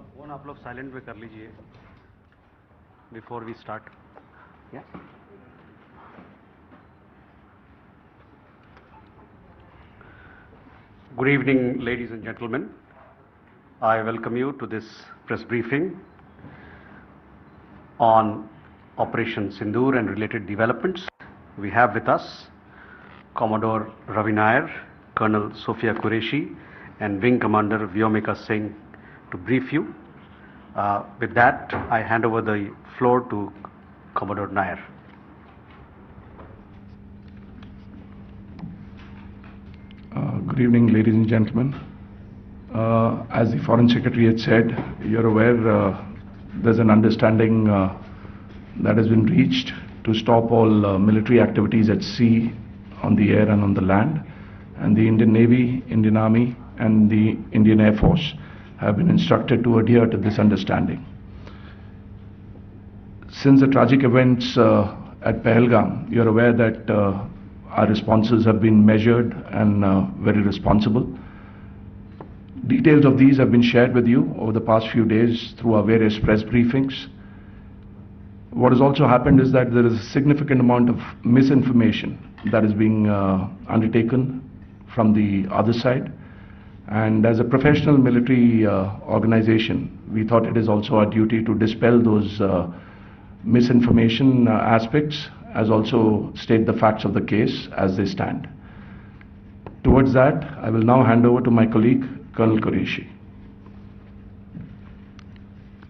Phone आप लोग silent पे कर लीजिए before we start. Good evening, ladies and gentlemen. I welcome you to this press briefing on Operation Sindoor and related developments. We have with us Commodore Ravi Nair, Colonel Sophia Qureshi, and Wing Commander Vyomika Singh to brief you. With that, I hand over the floor to Commodore Nair. Good evening, ladies and gentlemen. As the Foreign Secretary had said, you're aware there's an understanding that has been reached to stop all military activities at sea, on the air and on the land. And the Indian Navy, Indian Army and the Indian Air Force have been instructed to adhere to this understanding. Since the tragic events at Pahalgam, you're aware that our responses have been measured and very responsible. Details of these have been shared with you over the past few days through our various press briefings. What has also happened is that there is a significant amount of misinformation that is being undertaken from the other side. And as a professional military organization, we thought it is also our duty to dispel those misinformation aspects, as also state the facts of the case as they stand. Towards that, I will now hand over to my colleague, Colonel Qureshi.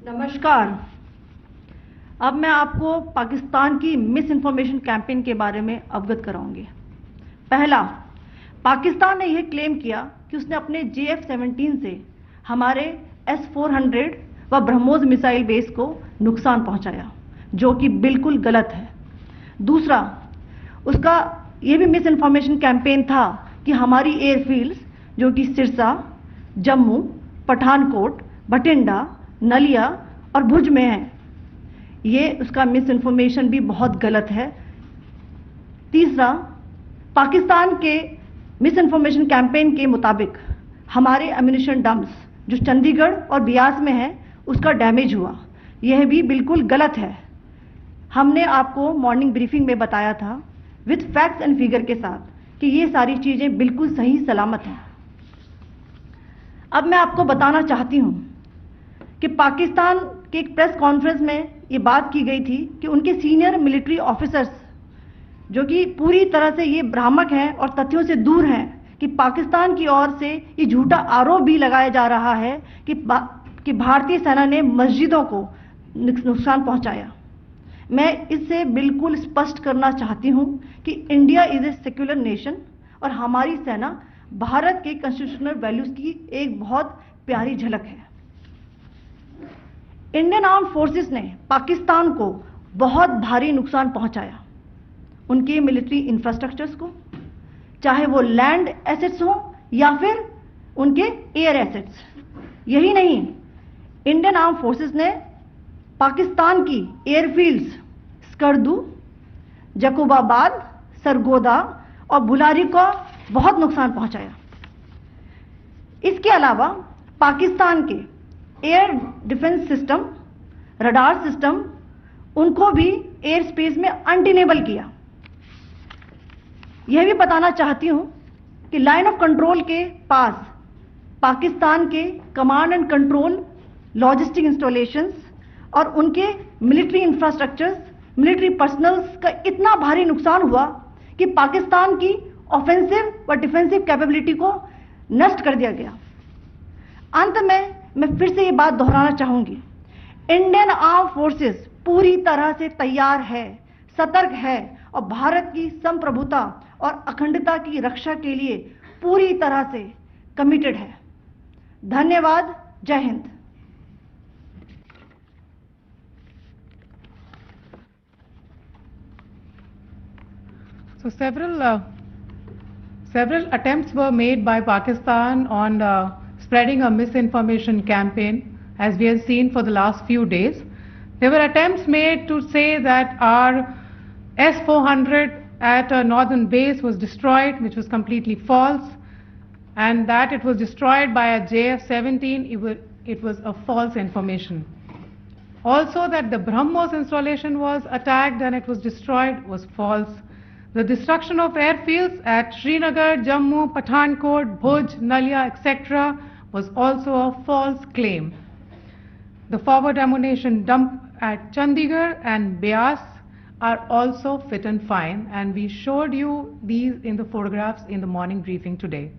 नमस्कार. अब मैं आपको पाकिस्तान की miss information campaign के बारे में अवगत कराऊंगी. पहला, पाकिस्तान ने यह क्लेम किया कि उसने अपने JF-17 से हमारे S-400 व ब्रह्मोस मिसाइल बेस को नुकसान पहुंचाया, जो कि बिल्कुल गलत है. दूसरा, उसका यह भी मिस इन्फॉर्मेशन कैंपेन था कि हमारी एयरफील्ड्स जो कि सिरसा, जम्मू, पठानकोट, भटिंडा, नलिया और भुज में हैं, ये उसका मिस इन्फॉर्मेशन भी बहुत गलत है. तीसरा, पाकिस्तान के मिस इन्फॉर्मेशन कैंपेन के मुताबिक हमारे एम्यूनिशन डम्प्स जो चंडीगढ़ और बियास में है उसका डैमेज हुआ, यह भी बिल्कुल गलत है. हमने आपको मॉर्निंग ब्रीफिंग में बताया था विद फैक्ट्स एंड फिगर के साथ कि ये सारी चीजें बिल्कुल सही सलामत हैं. अब मैं आपको बताना चाहती हूं कि पाकिस्तान के एक प्रेस कॉन्फ्रेंस में ये बात की गई थी कि उनके सीनियर मिलिट्री ऑफिसर्स जो कि पूरी तरह से ये भ्रामक हैं और तथ्यों से दूर हैं कि पाकिस्तान की ओर से ये झूठा आरोप भी लगाया जा रहा है कि भारतीय सेना ने मस्जिदों को नुकसान पहुंचाया. मैं इससे बिल्कुल स्पष्ट करना चाहती हूं कि India is a secular nation और हमारी सेना भारत के कॉन्स्टिट्यूशनल वैल्यूज की एक बहुत प्यारी झलक है. इंडियन आर्म्ड फोर्सेस ने पाकिस्तान को बहुत भारी नुकसान पहुंचाया, उनके मिलिट्री इंफ्रास्ट्रक्चर्स को, चाहे वो लैंड एसेट्स हो या फिर उनके एयर एसेट्स. यही नहीं, इंडियन आर्म्ड फोर्सेस ने पाकिस्तान की एयरफील्ड्स स्कर्दू, जकोबाबाद, सरगोदा और बुलारी को बहुत नुकसान पहुंचाया. इसके अलावा पाकिस्तान के air defence system, radar system, उनको भी एयर स्पेस में अनटेनेबल किया. यह भी बताना चाहती हूं कि लाइन ऑफ कंट्रोल के पास पाकिस्तान के command and control logistic installations और उनके मिलिट्री इंफ्रास्ट्रक्चर्स, मिलिट्री पर्सनल्स का इतना भारी नुकसान हुआ कि पाकिस्तान की ऑफेंसिव व डिफेंसिव कैपेबिलिटी को नष्ट कर दिया गया. अंत में मैं फिर से ये बात दोहराना चाहूंगी, इंडियन आर्म फोर्सेस पूरी तरह से तैयार है, सतर्क है और भारत की संप्रभुता और अखंडता की रक्षा के लिए पूरी तरह से कमिटेड है. धन्यवाद. जय Hind. So several attempts were made by Pakistan on spreading a misinformation campaign, as we have seen for the last few days. There were attempts made to say that our S-400 at a northern base was destroyed, which was completely false, and that it was destroyed by a JF-17. it was a false information. Also, that the BrahMos installation was attacked and it was destroyed was false. The destruction of airfields at Srinagar, Jammu, Pathankot, Bhuj, Nalia, etc. was also a false claim. The forward ammunition dump at Chandigarh and Beas are also fit and fine, and we showed you these in the photographs in the morning briefing today.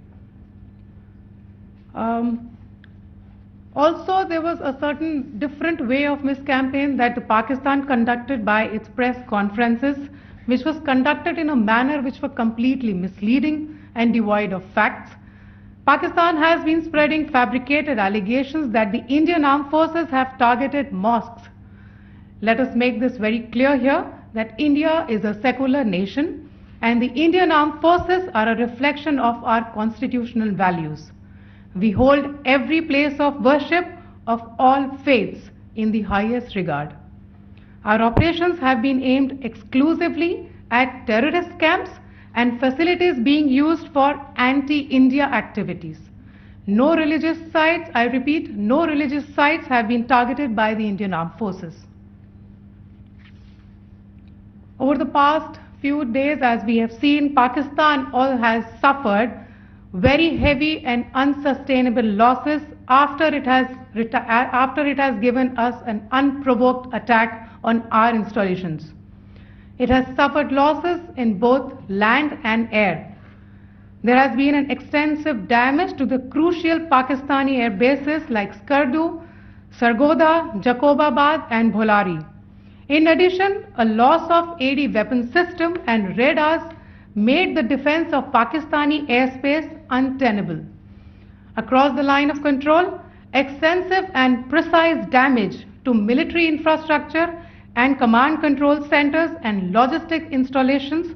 Also, there was a certain different way of miscampaign that the Pakistan conducted by its press conferences, which was conducted in a manner which were completely misleading and devoid of facts. Pakistan has been spreading fabricated allegations that the Indian armed forces have targeted mosques. Let us make this very clear here that India is a secular nation and the Indian armed forces are a reflection of our constitutional values. We hold every place of worship of all faiths in the highest regard. Our operations have been aimed exclusively at terrorist camps and facilities being used for anti-India activities. No religious sites, I repeat, no religious sites have been targeted by the Indian armed forces. Over the past few days, as we have seen, Pakistan has suffered very heavy and unsustainable losses after it has given us an unprovoked attack on our installations. It has suffered losses in both land and air. There has been an extensive damage to the crucial Pakistani air bases like Skardu, Sargodha, Jacobabad and Bholari. In addition, a loss of AD weapon system and radars made the defense of Pakistani airspace untenable. Across the line of control, extensive and precise damage to military infrastructure and command control centers and logistic installations.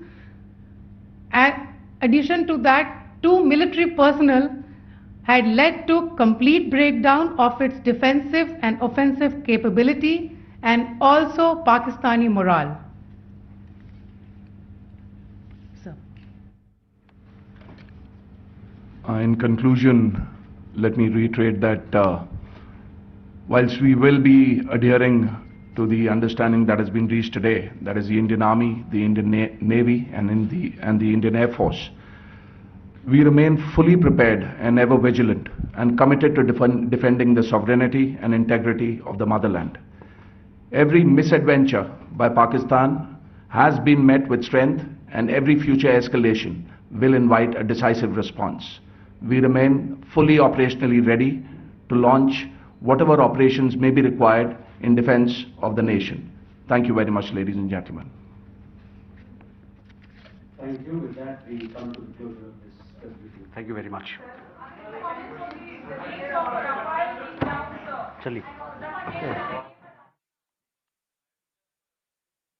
In addition to that, 2 military personnel had led to complete breakdown of its defensive and offensive capability and also Pakistani morale. In conclusion, let me reiterate that whilst we will be adhering to the understanding that has been reached today, that is the Indian Army, the Indian Navy and the Indian Air Force, we remain fully prepared and ever vigilant and committed to defending the sovereignty and integrity of the motherland. Every misadventure by Pakistan has been met with strength and every future escalation will invite a decisive response. We remain fully operationally ready to launch whatever operations may be required in defense of the nation. Thank you very much, ladies and gentlemen. Thank you. With that, we come to the closure of this presentation. Thank you very much. Chali.